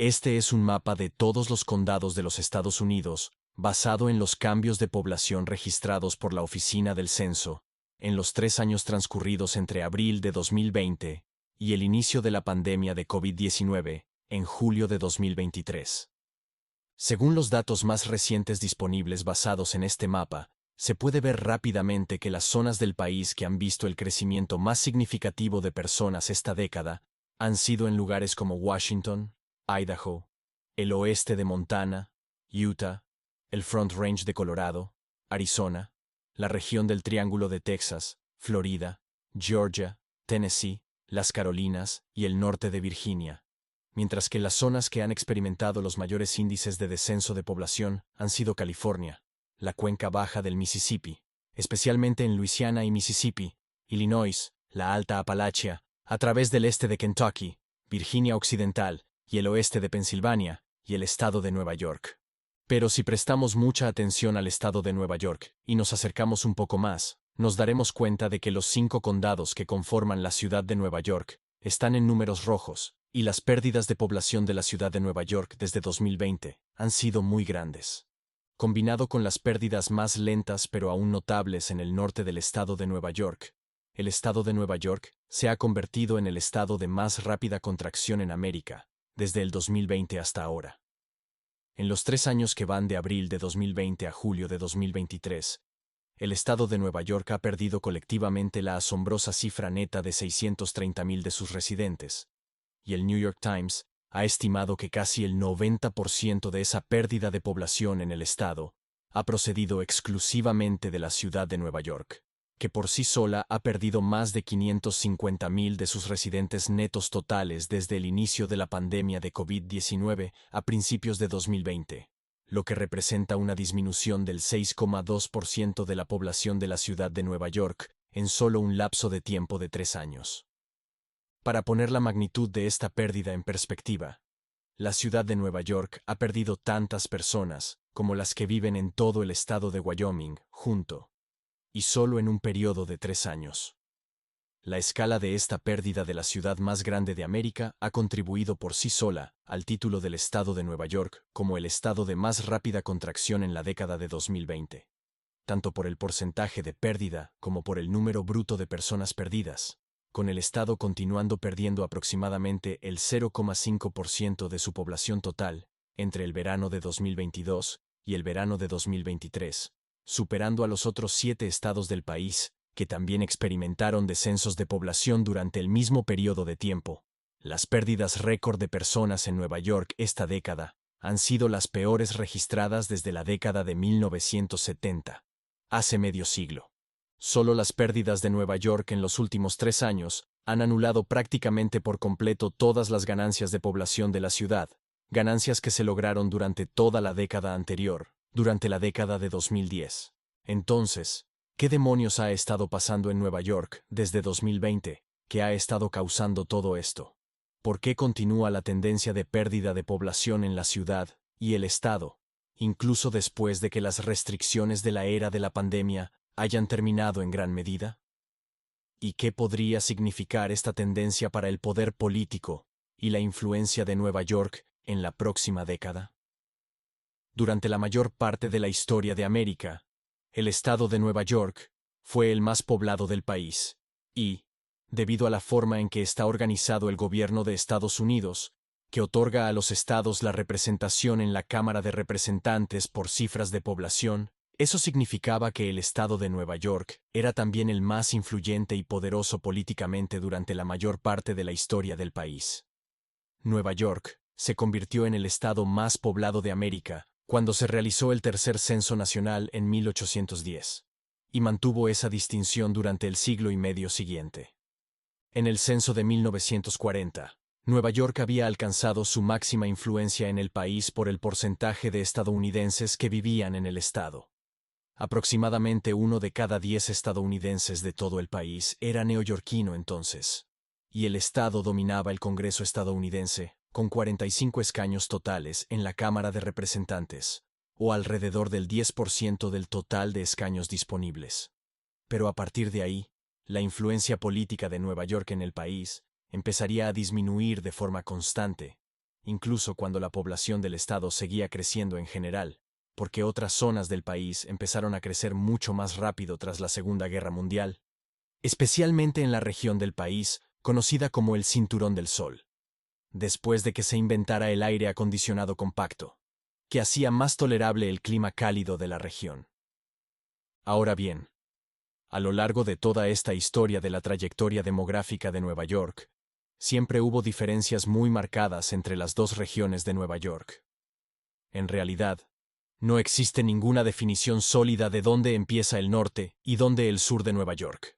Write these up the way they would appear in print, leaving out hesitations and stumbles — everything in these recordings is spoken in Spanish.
Este es un mapa de todos los condados de los Estados Unidos, basado en los cambios de población registrados por la Oficina del Censo, en los 3 años transcurridos entre abril de 2020 y el inicio de la pandemia de COVID-19, en julio de 2023. Según los datos más recientes disponibles basados en este mapa, se puede ver rápidamente que las zonas del país que han visto el crecimiento más significativo de personas esta década han sido en lugares como Washington, Idaho, el oeste de Montana, Utah, el Front Range de Colorado, Arizona, la región del Triángulo de Texas, Florida, Georgia, Tennessee, las Carolinas y el norte de Virginia, mientras que las zonas que han experimentado los mayores índices de descenso de población han sido California, la cuenca baja del Mississippi, especialmente en Luisiana y Mississippi, Illinois, la Alta Apalachia, a través del este de Kentucky, Virginia Occidental y el oeste de Pensilvania y el estado de Nueva York. Pero si prestamos mucha atención al estado de Nueva York y nos acercamos un poco más, nos daremos cuenta de que los 5 condados que conforman la ciudad de Nueva York están en números rojos, y las pérdidas de población de la ciudad de Nueva York desde 2020 han sido muy grandes. Combinado con las pérdidas más lentas pero aún notables en el norte del estado de Nueva York, el estado de Nueva York se ha convertido en el estado de más rápida contracción en América, desde el 2020 hasta ahora. En los 3 años que van de abril de 2020 a julio de 2023, el estado de Nueva York ha perdido colectivamente la asombrosa cifra neta de 630,000 de sus residentes, y el New York Times ha estimado que casi el 90% de esa pérdida de población en el estado ha procedido exclusivamente de la ciudad de Nueva York, que por sí sola ha perdido más de 550,000 de sus residentes netos totales desde el inicio de la pandemia de COVID-19 a principios de 2020, lo que representa una disminución del 6,2% de la población de la ciudad de Nueva York en solo un lapso de tiempo de 3 años. Para poner la magnitud de esta pérdida en perspectiva, la ciudad de Nueva York ha perdido tantas personas como las que viven en todo el estado de Wyoming, junto, y solo en un periodo de 3 años. La escala de esta pérdida de la ciudad más grande de América ha contribuido por sí sola al título del estado de Nueva York como el estado de más rápida contracción en la década de 2020, tanto por el porcentaje de pérdida como por el número bruto de personas perdidas, con el estado continuando perdiendo aproximadamente el 0,5% de su población total entre el verano de 2022 y el verano de 2023, superando a los otros 7 estados del país, que también experimentaron descensos de población durante el mismo periodo de tiempo. Las pérdidas récord de personas en Nueva York esta década han sido las peores registradas desde la década de 1970, hace medio siglo. Solo las pérdidas de Nueva York en los últimos 3 años han anulado prácticamente por completo todas las ganancias de población de la ciudad, ganancias que se lograron durante toda la década anterior, durante la década de 2010. Entonces, ¿qué demonios ha estado pasando en Nueva York desde 2020, que ha estado causando todo esto? ¿Por qué continúa la tendencia de pérdida de población en la ciudad y el estado, incluso después de que las restricciones de la era de la pandemia hayan terminado en gran medida? ¿Y qué podría significar esta tendencia para el poder político y la influencia de Nueva York en la próxima década? Durante la mayor parte de la historia de América, el estado de Nueva York fue el más poblado del país, y, debido a la forma en que está organizado el gobierno de Estados Unidos, que otorga a los estados la representación en la Cámara de Representantes por cifras de población, eso significaba que el estado de Nueva York era también el más influyente y poderoso políticamente durante la mayor parte de la historia del país. Nueva York se convirtió en el estado más poblado de América cuando se realizó el tercer censo nacional en 1810, y mantuvo esa distinción durante el siglo y medio siguiente. En el censo de 1940, Nueva York había alcanzado su máxima influencia en el país por el porcentaje de estadounidenses que vivían en el estado. Aproximadamente 1 de cada 10 estadounidenses de todo el país era neoyorquino entonces, y el estado dominaba el Congreso estadounidense, con 45 escaños totales en la Cámara de Representantes, o alrededor del 10% del total de escaños disponibles. Pero a partir de ahí, la influencia política de Nueva York en el país empezaría a disminuir de forma constante, incluso cuando la población del estado seguía creciendo en general, porque otras zonas del país empezaron a crecer mucho más rápido tras la Segunda Guerra Mundial, especialmente en la región del país conocida como el Cinturón del Sol, después de que se inventara el aire acondicionado compacto, que hacía más tolerable el clima cálido de la región. Ahora bien, a lo largo de toda esta historia de la trayectoria demográfica de Nueva York, siempre hubo diferencias muy marcadas entre las dos regiones de Nueva York. En realidad, no existe ninguna definición sólida de dónde empieza el norte y dónde el sur de Nueva York.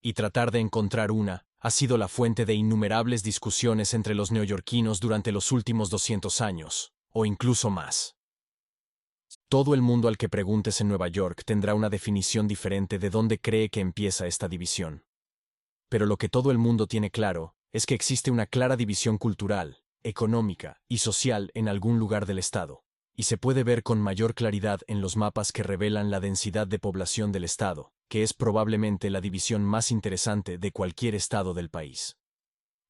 Y tratar de encontrar una ha sido la fuente de innumerables discusiones entre los neoyorquinos durante los últimos 200 años, o incluso más. Todo el mundo al que preguntes en Nueva York tendrá una definición diferente de dónde cree que empieza esta división. Pero lo que todo el mundo tiene claro es que existe una clara división cultural, económica y social en algún lugar del estado, y se puede ver con mayor claridad en los mapas que revelan la densidad de población del estado, que es probablemente la división más interesante de cualquier estado del país.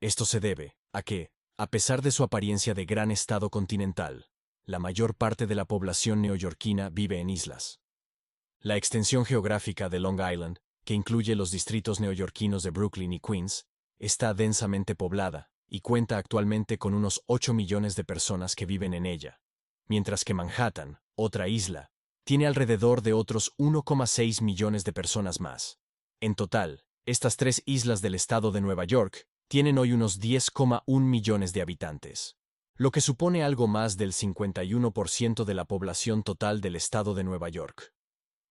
Esto se debe a que, a pesar de su apariencia de gran estado continental, la mayor parte de la población neoyorquina vive en islas. La extensión geográfica de Long Island, que incluye los distritos neoyorquinos de Brooklyn y Queens, está densamente poblada y cuenta actualmente con unos 8 millones de personas que viven en ella, mientras que Manhattan, otra isla, tiene alrededor de otros 1,6 millones de personas más. En total, estas tres islas del estado de Nueva York tienen hoy unos 10,1 millones de habitantes, lo que supone algo más del 51% de la población total del estado de Nueva York.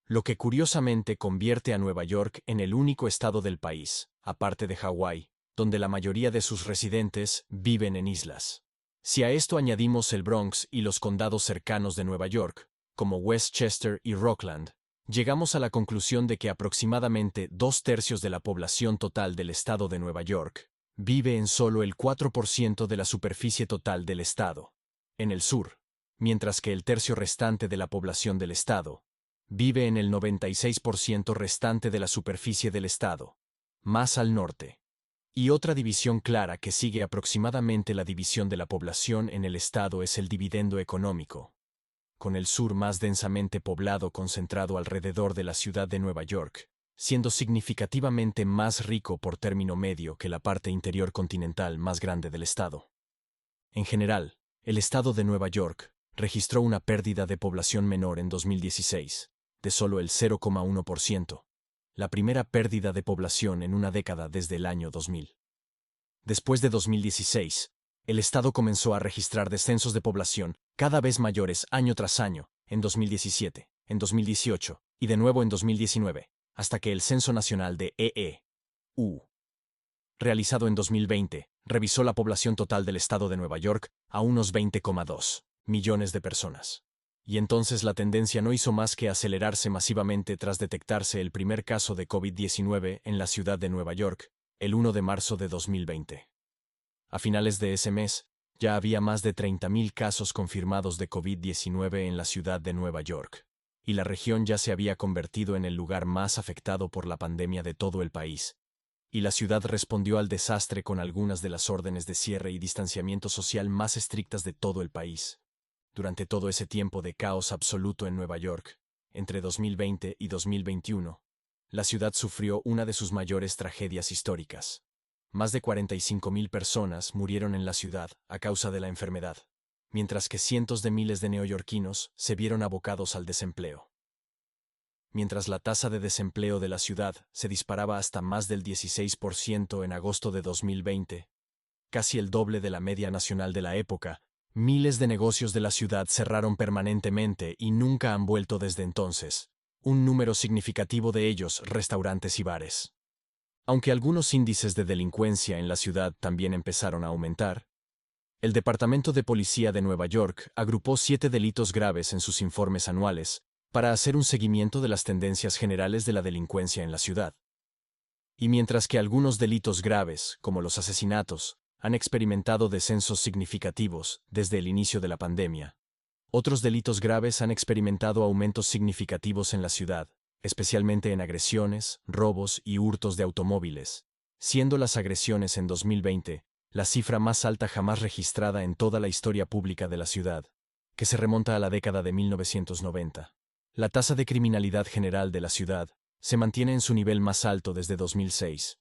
Lo que curiosamente convierte a Nueva York en el único estado del país, aparte de Hawái, donde la mayoría de sus residentes viven en islas. Si a esto añadimos el Bronx y los condados cercanos de Nueva York, como Westchester y Rockland, llegamos a la conclusión de que aproximadamente 2/3 de la población total del estado de Nueva York vive en solo el 4% de la superficie total del estado, en el sur, mientras que el tercio restante de la población del estado vive en el 96% restante de la superficie del estado, más al norte. Y otra división clara que sigue aproximadamente la división de la población en el estado es el dividendo económico, con el sur más densamente poblado concentrado alrededor de la ciudad de Nueva York, siendo significativamente más rico por término medio que la parte interior continental más grande del estado. En general, el estado de Nueva York registró una pérdida de población menor en 2016, de solo el 0,1%, la primera pérdida de población en una década desde el año 2000. Después de 2016, el estado comenzó a registrar descensos de población cada vez mayores año tras año, en 2017, en 2018 y de nuevo en 2019, hasta que el Censo Nacional de E.E.U., realizado en 2020, revisó la población total del estado de Nueva York a unos 20,2 millones de personas. Y entonces la tendencia no hizo más que acelerarse masivamente tras detectarse el primer caso de COVID-19 en la ciudad de Nueva York, el 1 de marzo de 2020. A finales de ese mes, ya había más de 30.000 casos confirmados de COVID-19 en la ciudad de Nueva York, y la región ya se había convertido en el lugar más afectado por la pandemia de todo el país. Y la ciudad respondió al desastre con algunas de las órdenes de cierre y distanciamiento social más estrictas de todo el país. Durante todo ese tiempo de caos absoluto en Nueva York, entre 2020 y 2021, la ciudad sufrió una de sus mayores tragedias históricas. Más de 45.000 personas murieron en la ciudad a causa de la enfermedad, mientras que cientos de miles de neoyorquinos se vieron abocados al desempleo. Mientras la tasa de desempleo de la ciudad se disparaba hasta más del 16% en agosto de 2020, casi el doble de la media nacional de la época, miles de negocios de la ciudad cerraron permanentemente y nunca han vuelto desde entonces, un número significativo de ellos restaurantes y bares. Aunque algunos índices de delincuencia en la ciudad también empezaron a aumentar, el Departamento de Policía de Nueva York agrupó 7 delitos graves en sus informes anuales para hacer un seguimiento de las tendencias generales de la delincuencia en la ciudad. Y mientras que algunos delitos graves, como los asesinatos, han experimentado descensos significativos desde el inicio de la pandemia, otros delitos graves han experimentado aumentos significativos en la ciudad, especialmente en agresiones, robos y hurtos de automóviles, siendo las agresiones en 2020 la cifra más alta jamás registrada en toda la historia pública de la ciudad, que se remonta a la década de 1990. La tasa de criminalidad general de la ciudad se mantiene en su nivel más alto desde 2006,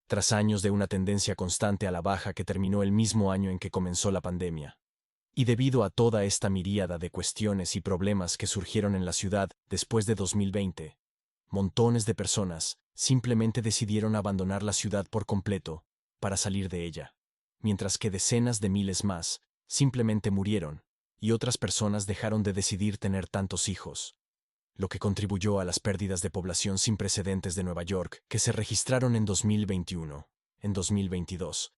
tras años de una tendencia constante a la baja que terminó el mismo año en que comenzó la pandemia. Y debido a toda esta miríada de cuestiones y problemas que surgieron en la ciudad después de 2020, montones de personas simplemente decidieron abandonar la ciudad por completo para salir de ella, mientras que decenas de miles más simplemente murieron y otras personas dejaron de decidir tener tantos hijos, lo que contribuyó a las pérdidas de población sin precedentes de Nueva York que se registraron en 2021, en 2022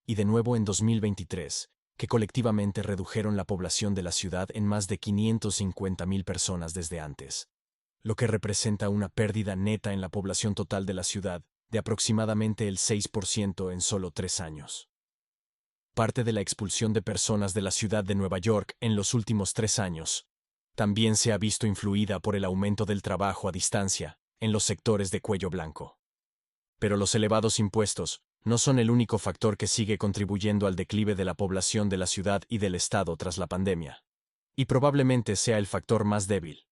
y de nuevo en 2023, que colectivamente redujeron la población de la ciudad en más de 550,000 personas desde antes, lo que representa una pérdida neta en la población total de la ciudad de aproximadamente el 6% en solo 3 años. Parte de la expulsión de personas de la ciudad de Nueva York en los últimos 3 años también se ha visto influida por el aumento del trabajo a distancia en los sectores de cuello blanco. Pero los elevados impuestos no son el único factor que sigue contribuyendo al declive de la población de la ciudad y del estado tras la pandemia. Y probablemente sea el factor más débil,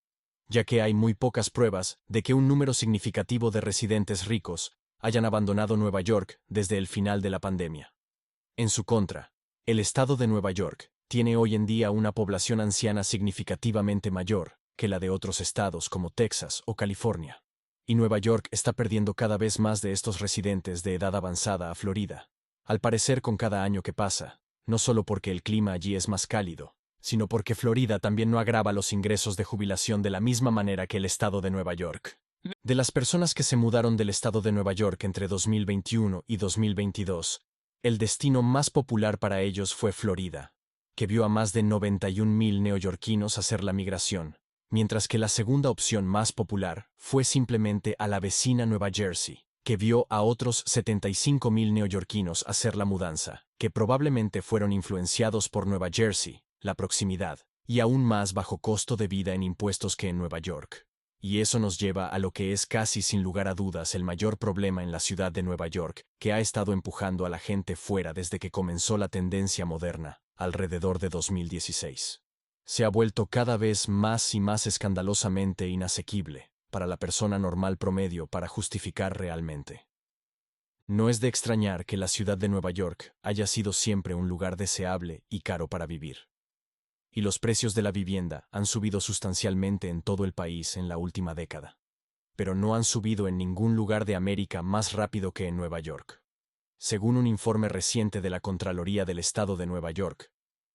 ya que hay muy pocas pruebas de que un número significativo de residentes ricos hayan abandonado Nueva York desde el final de la pandemia. En su contra, el estado de Nueva York tiene hoy en día una población anciana significativamente mayor que la de otros estados como Texas o California. Y Nueva York está perdiendo cada vez más de estos residentes de edad avanzada a Florida, al parecer con cada año que pasa, no solo porque el clima allí es más cálido, sino porque Florida también no agrava los ingresos de jubilación de la misma manera que el estado de Nueva York. De las personas que se mudaron del estado de Nueva York entre 2021 y 2022, el destino más popular para ellos fue Florida, que vio a más de 91,000 neoyorquinos hacer la migración, mientras que la segunda opción más popular fue simplemente a la vecina Nueva Jersey, que vio a otros 75,000 neoyorquinos hacer la mudanza, que probablemente fueron influenciados por Nueva Jersey, la proximidad, y aún más bajo costo de vida en impuestos que en Nueva York. Y eso nos lleva a lo que es casi sin lugar a dudas el mayor problema en la ciudad de Nueva York, que ha estado empujando a la gente fuera desde que comenzó la tendencia moderna, alrededor de 2016. Se ha vuelto cada vez más y más escandalosamente inasequible para la persona normal promedio para justificar realmente. No es de extrañar que la ciudad de Nueva York haya sido siempre un lugar deseable y caro para vivir. Y los precios de la vivienda han subido sustancialmente en todo el país en la última década. Pero no han subido en ningún lugar de América más rápido que en Nueva York. Según un informe reciente de la Contraloría del Estado de Nueva York,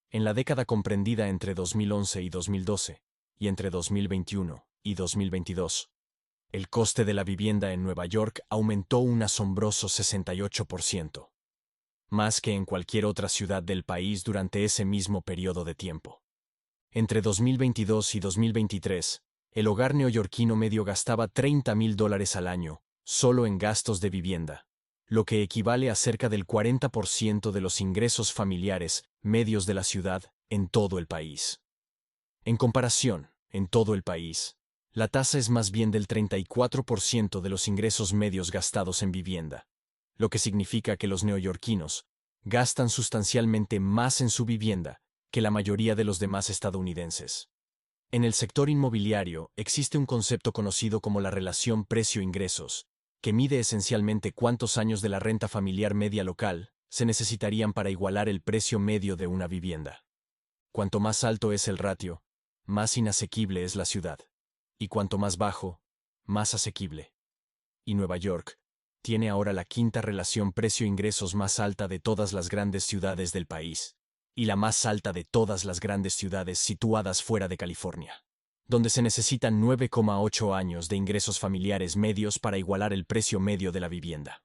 en la década comprendida entre 2011 y 2012, y entre 2021 y 2022, el coste de la vivienda en Nueva York aumentó un asombroso 68%, más que en cualquier otra ciudad del país durante ese mismo periodo de tiempo. Entre 2022 y 2023, el hogar neoyorquino medio gastaba $30,000 al año, solo en gastos de vivienda, lo que equivale a cerca del 40% de los ingresos familiares medios de la ciudad en todo el país. En comparación, en todo el país, la tasa es más bien del 34% de los ingresos medios gastados en vivienda, lo que significa que los neoyorquinos gastan sustancialmente más en su vivienda que la mayoría de los demás estadounidenses. En el sector inmobiliario existe un concepto conocido como la relación precio-ingresos, que mide esencialmente cuántos años de la renta familiar media local se necesitarían para igualar el precio medio de una vivienda. Cuanto más alto es el ratio, más inasequible es la ciudad, y cuanto más bajo, más asequible. Y Nueva York tiene ahora la quinta relación precio-ingresos más alta de todas las grandes ciudades del país, y la más alta de todas las grandes ciudades situadas fuera de California, donde se necesitan 9,8 años de ingresos familiares medios para igualar el precio medio de la vivienda.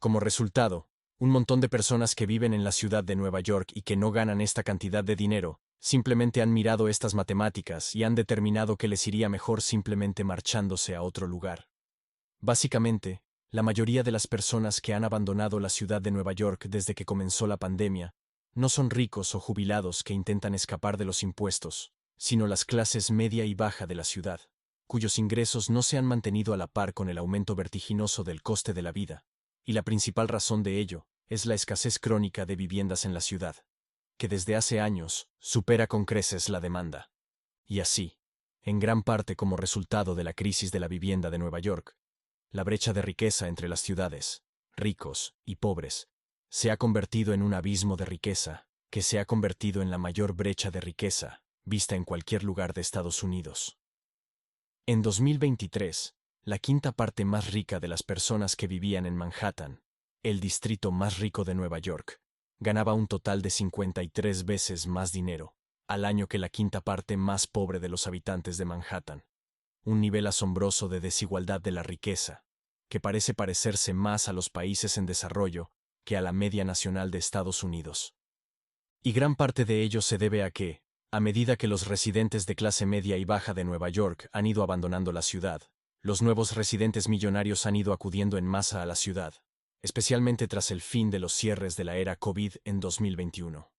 Como resultado, un montón de personas que viven en la ciudad de Nueva York y que no ganan esta cantidad de dinero, simplemente han mirado estas matemáticas y han determinado que les iría mejor simplemente marchándose a otro lugar. Básicamente, la mayoría de las personas que han abandonado la ciudad de Nueva York desde que comenzó la pandemia no son ricos o jubilados que intentan escapar de los impuestos, sino las clases media y baja de la ciudad, cuyos ingresos no se han mantenido a la par con el aumento vertiginoso del coste de la vida, y la principal razón de ello es la escasez crónica de viviendas en la ciudad, que desde hace años supera con creces la demanda. Y así, en gran parte como resultado de la crisis de la vivienda de Nueva York, la brecha de riqueza entre las ciudades, ricos y pobres, se ha convertido en un abismo de riqueza, que se ha convertido en la mayor brecha de riqueza vista en cualquier lugar de Estados Unidos. En 2023, la quinta parte más rica de las personas que vivían en Manhattan, el distrito más rico de Nueva York, ganaba un total de 53 veces más dinero al año que la quinta parte más pobre de los habitantes de Manhattan. Un nivel asombroso de desigualdad de la riqueza, que parece parecerse más a los países en desarrollo que a la media nacional de Estados Unidos. Y gran parte de ello se debe a que, a medida que los residentes de clase media y baja de Nueva York han ido abandonando la ciudad, los nuevos residentes millonarios han ido acudiendo en masa a la ciudad, especialmente tras el fin de los cierres de la era COVID en 2021.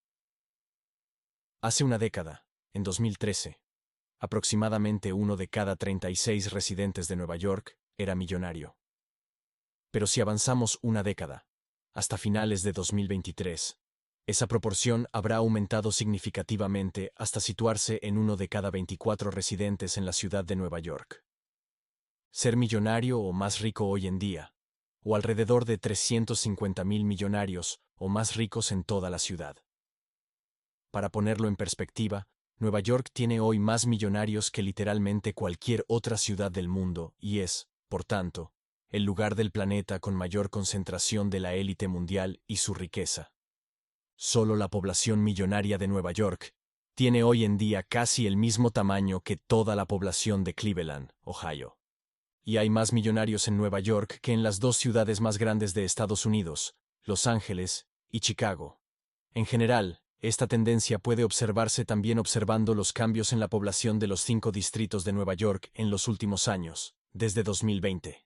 Hace una década, en 2013, aproximadamente 1 de cada 36 residentes de Nueva York era millonario. Pero si avanzamos una década, hasta finales de 2023, esa proporción habrá aumentado significativamente hasta situarse en 1 de cada 24 residentes en la ciudad de Nueva York. Ser millonario o más rico hoy en día, o alrededor de 350.000 millonarios o más ricos en toda la ciudad. Para ponerlo en perspectiva, Nueva York tiene hoy más millonarios que literalmente cualquier otra ciudad del mundo y es, por tanto, el lugar del planeta con mayor concentración de la élite mundial y su riqueza. Solo la población millonaria de Nueva York tiene hoy en día casi el mismo tamaño que toda la población de Cleveland, Ohio. Y hay más millonarios en Nueva York que en las dos ciudades más grandes de Estados Unidos, Los Ángeles y Chicago. En general, esta tendencia puede observarse también observando los cambios en la población de los 5 distritos de Nueva York en los últimos años, desde 2020.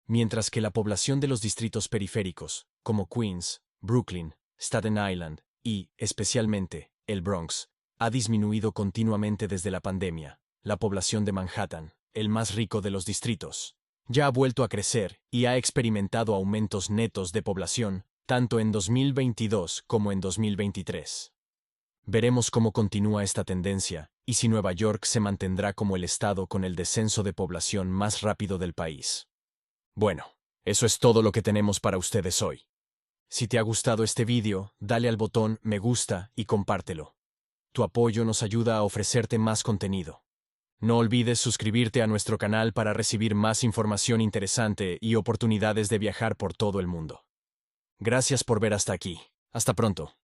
Mientras que la población de los distritos periféricos, como Queens, Brooklyn, Staten Island y, especialmente, el Bronx, ha disminuido continuamente desde la pandemia, la población de Manhattan, el más rico de los distritos, ya ha vuelto a crecer y ha experimentado aumentos netos de población, tanto en 2022 como en 2023. Veremos cómo continúa esta tendencia y si Nueva York se mantendrá como el estado con el descenso de población más rápido del país. Bueno, eso es todo lo que tenemos para ustedes hoy. Si te ha gustado este vídeo, dale al botón me gusta y compártelo. Tu apoyo nos ayuda a ofrecerte más contenido. No olvides suscribirte a nuestro canal para recibir más información interesante y oportunidades de viajar por todo el mundo. Gracias por ver hasta aquí. Hasta pronto.